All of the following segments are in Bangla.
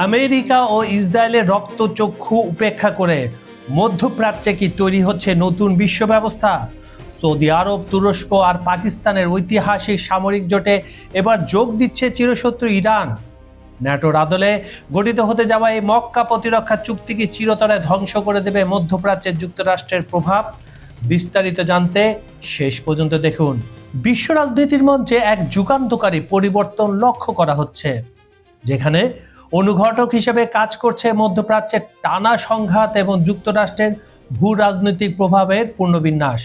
আমেরিকা ও ইসরায়েলের রক্তচক্ষু উপেক্ষা করে মধ্যপ্রাচ্যে কি তৈরি হচ্ছে নতুন বিশ্ব ব্যবস্থা? সৌদি আরব, তুরস্ক আর পাকিস্তানের ঐতিহাসিক সামরিক জোটে এবার যোগ দিচ্ছে চিরশত্রু ইরান। ন্যাটোর আদলে গঠিত হতে যাওয়া এই মক্কা প্রতিরক্ষা চুক্তি কি চিরতরে ধ্বংস করে দেবে মধ্যপ্রাচ্যের যুক্তরাষ্ট্রের প্রভাব? বিস্তারিত জানতে শেষ পর্যন্ত দেখুন। বিশ্ব রাজনীতির মঞ্চে এক যুগান্তকারী পরিবর্তন লক্ষ্য করা হচ্ছে, যেখানে অনুঘটক হিসেবে কাজ করছে মধ্যপ্রাচ্যের টানা সংঘাত এবং যুক্তরাষ্ট্রের ভূ রাজনৈতিক প্রভাবের পুনর্বিন্যাস।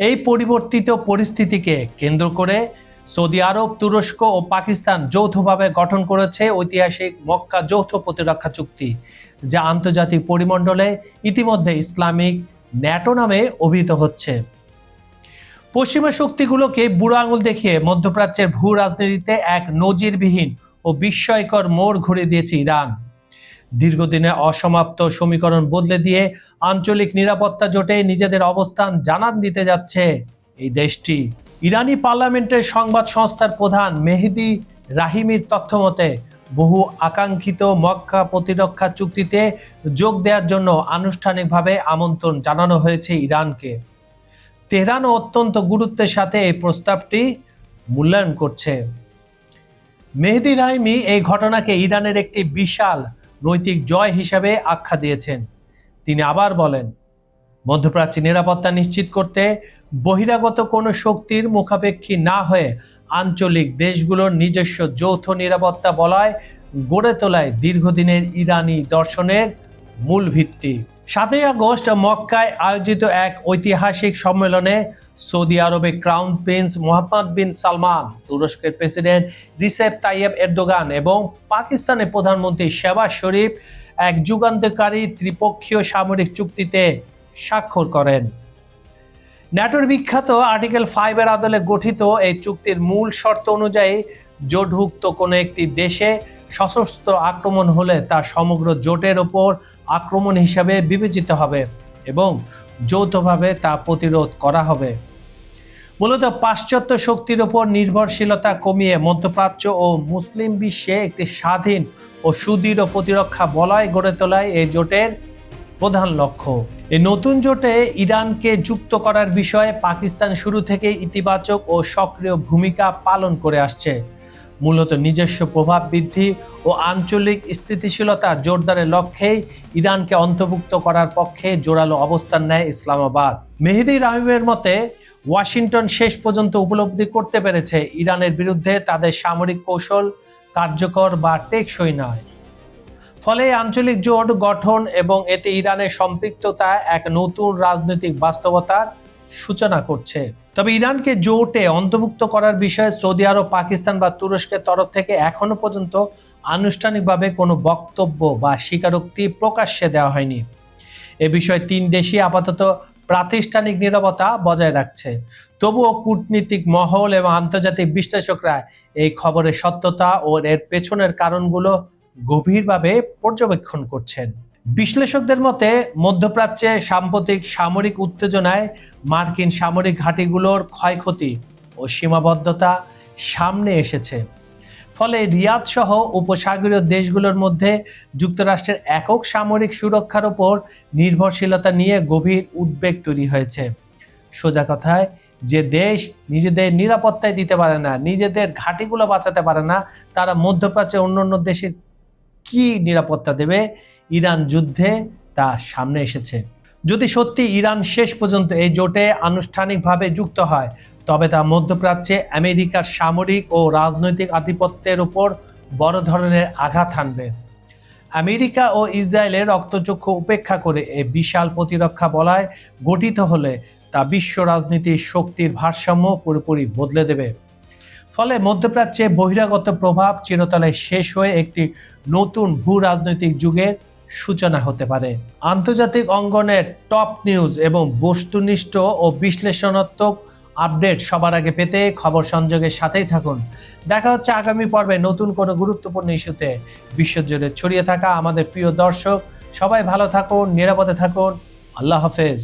এই পরিবর্তিত পরিস্থিতিকে কেন্দ্র করে সৌদি আরব, তুরস্ক ও পাকিস্তান যৌথভাবে গঠন করেছে ঐতিহাসিক মক্কা যৌথ প্রতিরক্ষা চুক্তি, যা আন্তর্জাতিক পরিমণ্ডলে ইতিমধ্যে ইসলামিক ন্যাটো নামে অভিহিত হচ্ছে। পশ্চিমা শক্তিগুলোকে বুড়ো আঙুল দেখিয়ে মধ্যপ্রাচ্যের ভূ রাজনীতিতে এক নজিরবিহীন ও বিস্ময়কর মোড় ঘুরিয়ে দিয়েছে ইরান। দীর্ঘদিনের অসমাপ্ত সমীকরণ বদলে দিয়ে আঞ্চলিক নিরাপত্তা জোটে নিজেদের অবস্থান জানান দিতে যাচ্ছে এই দেশটি। ইরানি পার্লামেন্টের সংবাদ সংস্থার প্রধান মেহেদি রাহিমির তথ্যমতে বহু আকাঙ্ক্ষিত মক্কা প্রতিরক্ষা চুক্তিতে যোগ দেওয়ার জন্য আনুষ্ঠানিকভাবে আমন্ত্রণ জানানো হয়েছে ইরানকে। তেহরানও অত্যন্ত গুরুত্বের সাথে এই প্রস্তাবটি মূল্যায়ন করছে। মেহেদি রাহিমি এই ঘটনাকে ইরানের একটি বিশাল নৈতিক জয় হিসাবে আখ্যা দিয়েছেন। তিনি আবার বলেন, মধ্যপ্রাচ্যে নিরাপত্তা নিশ্চিত করতে বহিরাগত কোনো শক্তির মুখাপেক্ষী না হয়ে আঞ্চলিক দেশগুলোর নিজস্ব যৌথ নিরাপত্তা বলয় গড়ে তোলায় দীর্ঘদিনের ইরানি দর্শনের মূল ভিত্তি। 7ই আগস্ট মক্কায় আয়োজিত এক ঐতিহাসিক সম্মেলনে সৌদি আরবের ক্রাউন প্রিন্স মোহাম্মদ বিন সালমান, তুরস্কের প্রেসিডেন্ট রিসেপ তাইয়েব এরদোগান এবং পাকিস্তানের প্রধানমন্ত্রী শেহবাজ শরীফ এক যুগান্তকারী ত্রিপক্ষীয় সামরিক চুক্তিতে স্বাক্ষর করেন। ন্যাটোর বিখ্যাত আর্টিকেল 5 এর আদলে গঠিত এই চুক্তির মূল শর্ত অনুযায়ী জোটভুক্ত কোনো একটি দেশে সশস্ত্র আক্রমণ হলে তা সমগ্র জোটের ওপর আক্রমণ হিসাবে বিবেচিত হবে এবং যৌথভাবে তা প্রতিরোধ করা হবে। মূলত পাশ্চাত্য শক্তির উপর নির্ভরশীলতা কমিয়ে মধ্যপ্রাচ্য ও মুসলিম বিশ্বে একটি স্বাধীন ও সুদৃঢ় প্রতিরক্ষা বলয় গড়ে তোলাই এই জোটের প্রধান লক্ষ্য। এই নতুন জোটে ইরানকে যুক্ত করার বিষয়ে পাকিস্তান শুরু থেকে ইতিবাচক ও সক্রিয় ভূমিকা পালন করে আসছে। মূলত নিজস্ব প্রভাব বৃদ্ধি ও আঞ্চলিক স্থিতিশীলতা জোরদারের লক্ষ্যেই ইরানকে অন্তর্ভুক্ত করার পক্ষে জোরালো অবস্থান নেয় ইসলামাবাদ। মেহেদি রাহিমের মতে, ওয়াশিংটন শেষ পর্যন্ত উপলব্ধি করতে পেরেছে ইরানের বিরুদ্ধে তাদের সামরিক কৌশল কার্যকর বা টেকসই নয়। ফলে আঞ্চলিক জোট গঠন এবং এতে ইরানের সম্পৃক্ততা এক নতুন রাজনৈতিক বাস্তবতার সূচনা করছে। তবে ইরানকে জোটে অন্তর্ভুক্ত করার বিষয়ে সৌদি আরব, পাকিস্তান বা তুরস্কের তরফ থেকে এখনো পর্যন্ত আনুষ্ঠানিকভাবে কোনো বক্তব্য বা স্বীকারোক্তি প্রকাশ্যে দেওয়া হয়নি। এ বিষয়ে 3 দেশই আপাতত প্রাতিষ্ঠানিক নীরবতা বজায় রাখছে। তবুও কূটনীতিক মহল এবং আন্তর্জাতিক বিশ্লেষকরা এই খবরের সত্যতা ও এর পেছনের কারণগুলো গভীরভাবে পর্যবেক্ষণ করছেন। বিশ্লেষকদের মতে, মধ্যপ্রাচ্যে সাম্প্রতিক সামরিক উত্তেজনায় মার্কিন সামরিক ঘাঁটিগুলোর ক্ষয়ক্ষতি ও সীমাবদ্ধতা সামনে এসেছে। ফলে রিয়াদ সহ উপসাগরীয় দেশগুলোর মধ্যে যুক্তরাষ্ট্রের একক সামরিক সুরক্ষার উপর নির্ভরশীলতা নিয়ে গভীর উদ্বেগ তৈরি হয়েছে। সোজা কথায়, যে দেশ নিজেদের নিরাপত্তায় দিতে পারে না, নিজেদের ঘাঁটিগুলো বাঁচাতে পারে না, তারা মধ্যপ্রাচ্যে অন্যান্য দেশের কি নিরাপত্তা দেবে? ইরান যুদ্ধে তা সামনে এসেছে। যদি সত্যি ইরান শেষ পর্যন্ত এই জোটে আনুষ্ঠানিকভাবে যুক্ত হয়, তবে তা মধ্যপ্রাচ্যে আমেরিকার সামরিক ও রাজনৈতিক আধিপত্যের উপর বড় ধরনের আঘাত হানবে। আমেরিকা ও ইসরায়েলের রক্তচক্ষু উপেক্ষা করে এই বিশাল প্রতিরক্ষা বলয় গঠিত হলে তা বিশ্ব রাজনীতির শক্তির ভারসাম্য পুরোপুরি বদলে দেবে। ফলে মধ্যপ্রাচ্যে বহিরাগত প্রভাব চিরতরে শেষ হয়ে একটি নতুন ভূ রাজনৈতিক যুগের সূচনা হতে পারে। আন্তর্জাতিক অঙ্গনের টপ নিউজ এবং বস্তুনিষ্ঠ ও বিশ্লেষণাত্মক আপডেট সবার আগে পেতে খবর সংযোগের সাথেই থাকুন। দেখা হচ্ছে আগামী পর্বে নতুন কোনো গুরুত্বপূর্ণ ইস্যুতে। বিশ্বজুড়ে ছড়িয়ে থাকা আমাদের প্রিয় দর্শক, সবাই ভালো থাকুন, নিরাপদে থাকুন। আল্লাহ হাফেজ।